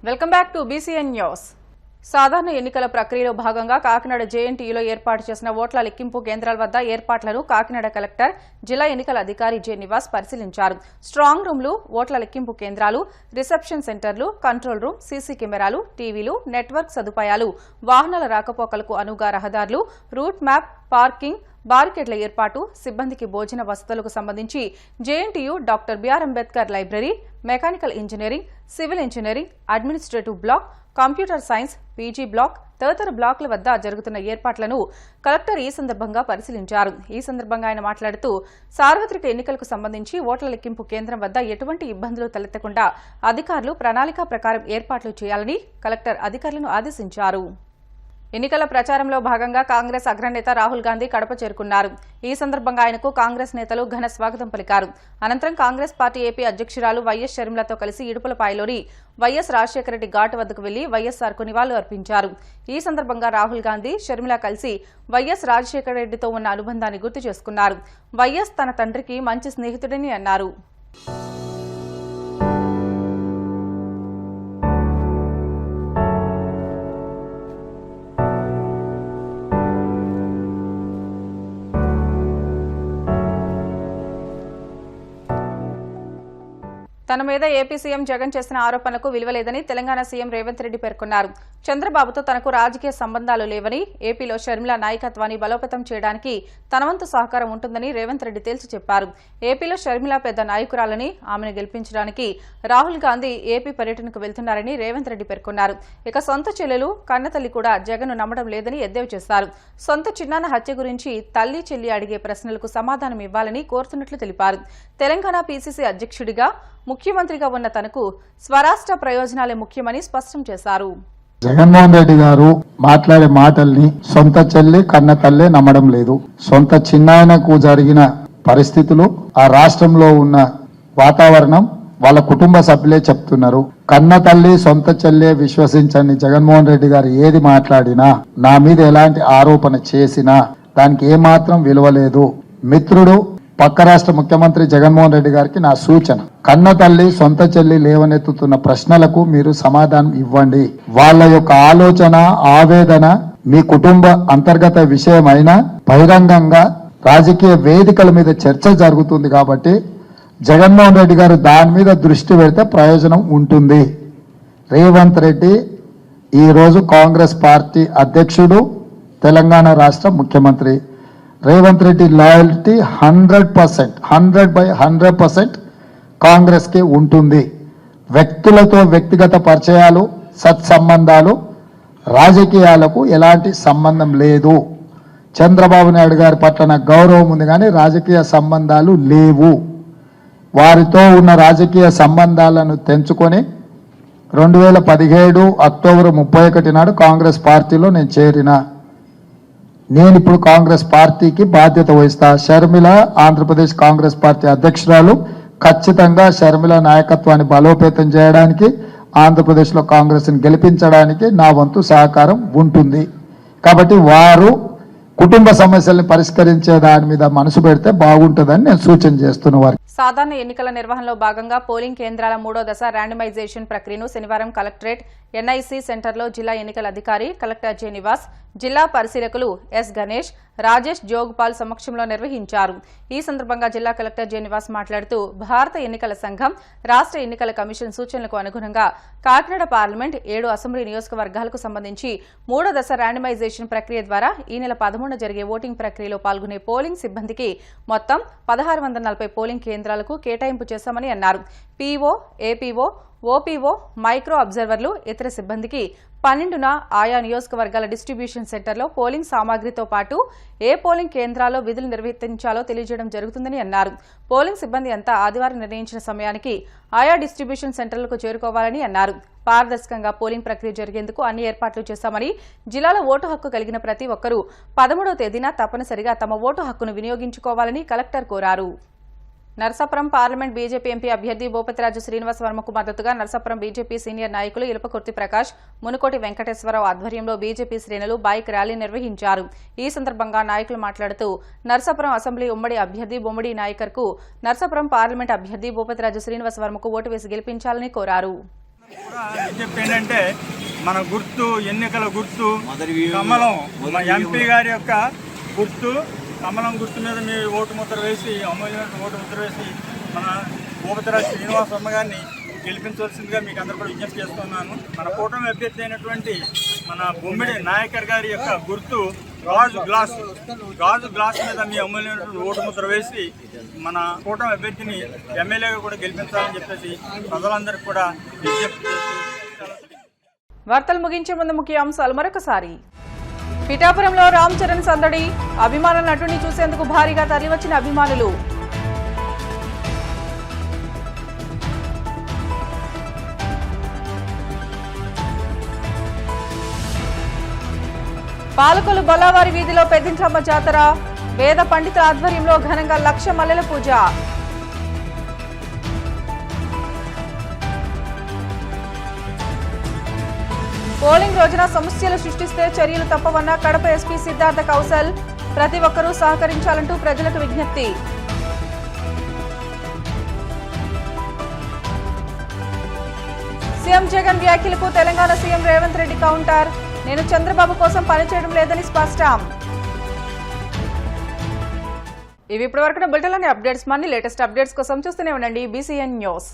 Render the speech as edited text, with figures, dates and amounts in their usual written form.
Welcome back to BCN news. సాధారణ ఎన్నికల ప్రక్రియలో భాగంగా కాకినాడ జేఎన్టీయూలో ఏర్పాటు చేసిన ఓట్ల లెక్కింపు కేంద్రాల వద్ద ఏర్పాట్లను కాకినాడ కలెక్టర్, జిల్లా ఎన్నికల అధికారి జె నివాస్ పరిశీలించారు. స్ట్రాంగ్ రూమ్లు, ఓట్ల లెక్కింపు కేంద్రాలు, రిసెప్షన్ సెంటర్లు, కంట్రోల్ రూమ్, సీసీ కెమెరాలు, టీవీలు, నెట్వర్క్ సదుపాయాలు, వాహనాల రాకపోకలకు అనువుగా రహదారులు, రూట్ మ్యాప్, పార్కింగ్, బారికేడ్ల ఏర్పాటు, సిబ్బందికి భోజన వసతులకు సంబంధించి JNTU, doctor BR Ambedkar library, mechanical engineering, civil engineering, administrative block, computer science, PG block తదితర బ్లాకుల వద్ద జరుగుతున్న ఏర్పాట్లను కలెక్టర్ ఈ సందర్భంగా పరిశీలించారు. ఈ సందర్భంగా ఆయన మాట్లాడుతూ సార్వత్రిక ఎన్నికలకు సంబంధించి ఓట్ల లెక్కింపు కేంద్రం వద్ద ఎటువంటి ఇబ్బందులు తలెత్తకుండా అధికారులు ప్రణాళిక ప్రకారం ఏర్పాట్లు చేయాలని కలెక్టర్ అధికారులను ఆదేశించారు. ఎన్నికల ప్రచారంలో భాగంగా కాంగ్రెస్ అగ్రనేత రాహుల్ గాంధీ కడప చేరుకున్నారు. ఈ సందర్భంగా ఆయనకు కాంగ్రెస్ నేతలు ఘన స్వాగతం పలికారు. అనంతరం కాంగ్రెస్ పార్టీ ఏపీ అధ్యక్షురాలు వైఎస్ షర్మిలతో కలిసి ఇడుపులపాయలోని వైఎస్ రాజశేఖర రెడ్డి ఘాట్ వద్దకు వెళ్లి వైఎస్ఆర్కు నివాళులు అర్పించారు. ఈ సందర్భంగా రాహుల్ గాంధీ, షర్మిల కలిసి వైఎస్ రాజశేఖర రెడ్డితో ఉన్న అనుబంధాన్ని గుర్తు చేసుకున్నారు. వైఎస్ తన తండ్రికి మంచి స్నేహితుడని అన్నారు. తన మీద ఏపీ సీఎం జగన్ చేసిన ఆరోపణలకు విలువలేదని తెలంగాణ సీఎం రేవంత్ రెడ్డి పేర్కొన్నారు. చంద్రబాబుతో తనకు రాజకీయ సంబంధాలు లేవని, ఏపీలో షర్మిల నాయకత్వాన్ని బలోపేతం చేయడానికి తన వంతు సహకారం ఉంటుందని రేవంత్ రెడ్డి తేల్చి చెప్పారు. ఏపీలో షర్మిల పెద్ద నాయకురాలని, ఆమెను గెలిపించడానికి రాహుల్ గాంధీ ఏపీ పర్యటనకు వెళ్తున్నారని రేవంత్ రెడ్డి పేర్కొన్నారు. ఇక సొంత చెల్లెలు, కన్నతల్లి కూడా జగన్ నమ్మడం లేదని ఎద్దేవా చేశారు. సొంత చిన్నాన్న హత్య గురించి తల్లి, చెల్లి అడిగే ప్రశ్నలకు సమాధానం ఇవ్వాలని కోరుతున్నట్లు తెలిపారు. తెలంగాణ పీసీసీ అధ్యక్షుడిగా, ముఖ్యమంత్రిగా ఉన్న తనకు స్వరాష్ట్ర ప్రయోజనాలే ముఖ్యమని స్పష్టం చేశారు. జగన్మోహన్ రెడ్డి గారు మాట్లాడే మాటల్ని సొంత చెల్లి, కన్న తల్లే నమ్మడం లేదు. సొంత చిన్నాయనకు జరిగిన పరిస్థితులు, ఆ రాష్ట్రంలో ఉన్న వాతావరణం వాళ్ళ కుటుంబ సభ్యులే చెప్తున్నారు. కన్న తల్లి, సొంత చెల్లె విశ్వసించండి. జగన్మోహన్ రెడ్డి గారు ఏది మాట్లాడినా, నా మీద ఎలాంటి ఆరోపణ చేసినా దానికి ఏమాత్రం విలువ లేదు. మిత్రుడు, పక్క రాష్ట్ర ముఖ్యమంత్రి జగన్మోహన్ రెడ్డి గారికి నా సూచన, కన్న తల్లి, సొంత చెల్లి లేవనెత్తుతున్న ప్రశ్నలకు మీరు సమాధానం ఇవ్వండి. వాళ్ళ యొక్క ఆలోచన, ఆవేదన మీ కుటుంబ అంతర్గత విషయమైనా బహిరంగంగా రాజకీయ వేదికల మీద చర్చ జరుగుతుంది కాబట్టి జగన్మోహన్ రెడ్డి గారు దాని మీద దృష్టి పెడితే ప్రయోజనం ఉంటుంది. రేవంత్ రెడ్డి ఈరోజు కాంగ్రెస్ పార్టీ అధ్యక్షుడు, తెలంగాణ రాష్ట్ర ముఖ్యమంత్రి. రేవంత్ రెడ్డి లాయల్టీ 100% కాంగ్రెస్ కి ఉంటుంది. వ్యక్తులతో వ్యక్తిగత పరిచయాలు, సత్సంబంధాలు, రాజకీయాలకు ఎలాంటి సంబంధం లేదు. చంద్రబాబు నాయుడు గారి పట్ల గౌరవం ఉంది కానీ రాజకీయ సంబంధాలు లేవు. వారితో ఉన్న రాజకీయ సంబంధాలను తెంచుకొని 2017 అక్టోబర్ 31 నాడు కాంగ్రెస్ పార్టీలో నేను చేరిన. నేను ఇప్పుడు కాంగ్రెస్ పార్టీకి బాధ్యత వహిస్తా. షర్మిల ఆంధ్రప్రదేశ్ కాంగ్రెస్ పార్టీ అధ్యక్షురాలు. ఖచ్చితంగా షర్మిల నాయకత్వాన్ని బలోపేతం చేయడానికి, ఆంధ్రప్రదేశ్లో కాంగ్రెస్ని గెలిపించడానికి నా వంతు సహకారం ఉంటుంది. కాబట్టి వారు కుటుంబ సమస్యల్ని పరిష్కరించే దాని మీద మనసు పెడితే బాగుంటుందని నేను సూచన చేస్తున్న వారికి. సాధారణ ఎన్నికల నిర్వహణలో భాగంగా పోలింగ్ కేంద్రాల 3వ దశ ర్యాండమైజేషన్ ప్రక్రియను శనివారం కలెక్టరేట్, ఎన్ఐసి సెంటర్లో జిల్లా ఎన్నికల అధికారి కలెక్టర్ జె నివాస్, జిల్లా పరిశీలకులు ఎస్ గణేష్, రాజేష్ జోగుపాల్ సమక్షంలో నిర్వహించారు. ఈ సందర్భంగా జిల్లా కలెక్టర్ జె నివాస్ మాట్లాడుతూ భారత ఎన్నికల సంఘం, రాష్ట్ర ఎన్నికల కమిషన్ సూచనలకు అనుగుణంగా కాకినాడ పార్లమెంట్, 7 అసెంబ్లీ నియోజకవర్గాలకు సంబంధించి 3వ దశ ర్యాండమైజేషన్ ప్రక్రియ ద్వారా ఈ నెల 13న జరిగే ఓటింగ్ ప్రక్రియలో పాల్గొనే పోలింగ్ సిబ్బందికి మొత్తం 1640 పోలింగ్ కేంద్రాలకు కేటాయింపు చేశామని అన్నారు. పీఓ, ఏపీఓ, ఓపీఓ, మైక్రో అబ్జర్వర్లు, ఇతర సిబ్బందికి 12న ఆయా నియోజకవర్గాల డిస్ట్రిబ్యూషన్ సెంటర్లో పోలింగ్ సామాగ్రితో పాటు ఏ పోలింగ్ కేంద్రాల్లో విధులు నిర్వర్తించాలో తెలియజేయడం జరుగుతుందని అన్నారు. పోలింగ్ సిబ్బంది అంతా ఆదివారం నిర్ణయించిన సమయానికి ఆయా డిస్ట్రిబ్యూషన్ సెంటర్లకు చేరుకోవాలని అన్నారు. పారదర్శకంగా పోలింగ్ ప్రక్రియ జరిగేందుకు అన్ని ఏర్పాట్లు చేశామని, జిల్లాలో ఓటు హక్కు కలిగిన ప్రతి ఒక్కరూ 13వ తేదీన తప్పనిసరిగా తమ ఓటు హక్కును వినియోగించుకోవాలని కలెక్టర్ కోరారు. నరసాపురం పార్లమెంట్ బీజేపీ ఎంపీ అభ్యర్థి భూపతిరాజు శ్రీనివాస్ వర్మకు మద్దతుగా నరసాపురం బీజేపీ సీనియర్ నాయకులు ఇలపకుర్తి ప్రకాష్, మునుకోటి వెంకటేశ్వరరావు ఆధ్వర్యంలో బీజేపీ శ్రేణులు బైక్ ర్యాలీ నిర్వహించారు. ఈ సందర్భంగా నాయకులు మాట్లాడుతూ నరసాపురం అసెంబ్లీ ఉమ్మడి అభ్యర్థి బొమ్మడి నాయకర్కు, నరసాపురం పార్లమెంట్ అభ్యర్థి భూపతిరాజు శ్రీనివాస్ వర్మకు ఓటు వేసి గెలిపించాలని కోరారు. కూడా విజ్ఞప్తి ఏంటంటే మన గుర్తు ఎన్నికల గుర్తు కమలం, మా ఎంపీ గారి యొక్క గుర్తు కమలం గుర్తు మీద మీ ఓటు ముద్ర వేసి, అమూల్యమైన ఓటు ముద్ర వేసి మన భూపతిరాజు శ్రీనివాసమ్మ గారిని గెలిపించవలసిందిగా మీకు అందరూ కూడా విజ్ఞప్తి చేస్తున్నాను. మన కూటమి అభ్యర్థి అయినటువంటి మన బొమ్మిడి నాయకర్ గారి యొక్క గుర్తు గాజు గ్లాస్ మీద మీ అమూల్యమైనటువంటి ఓటు ముద్ర వేసి మన కూటమి అభ్యర్థిని ఎమ్మెల్యేగా కూడా గెలిపించాలని చెప్పేసి ప్రజలందరికీ కూడా విజ్ఞప్తి చేస్తూ వార్తలు ముగించే ముందు ముఖ్య అంశాలు మరొకసారి. పిఠాపురంలో రామ్ చరణ్ సందడి, అభిమాన నటుని చూసేందుకు భారీగా తరలివచ్చిన అభిమానులు. పాలకొల్లు బొల్లావారి వీధిలో పెద్దింట్లమ్మ జాతర, వేద పండితుల ఆధ్వర్యంలో ఘనంగా 1,00,000 మల్లెల పూజ. పోలింగ్ రోజున సమస్యలు సృష్టిస్తే చర్యలు తప్పవన్న కడప ఎస్పీ సిద్ధార్థ కౌశల్, ప్రతి ఒక్కరూ సహకరించాలంటూ ప్రజలకు విజ్ఞప్తి. సీఎం జగన్ వ్యాఖ్యలకు తెలంగాణ సీఎం రేవంత్ రెడ్డి కౌంటర్, నేను చంద్రబాబు కోసం పనిచేయడం లేదని స్పష్టం. ఇవి ఇప్పటివరకు బులెటిన్లోని అప్డేట్స్. మరిన్ని లేటెస్ట్ అప్డేట్స్ కోసం చూస్తూనే ఉండండి BCN న్యూస్.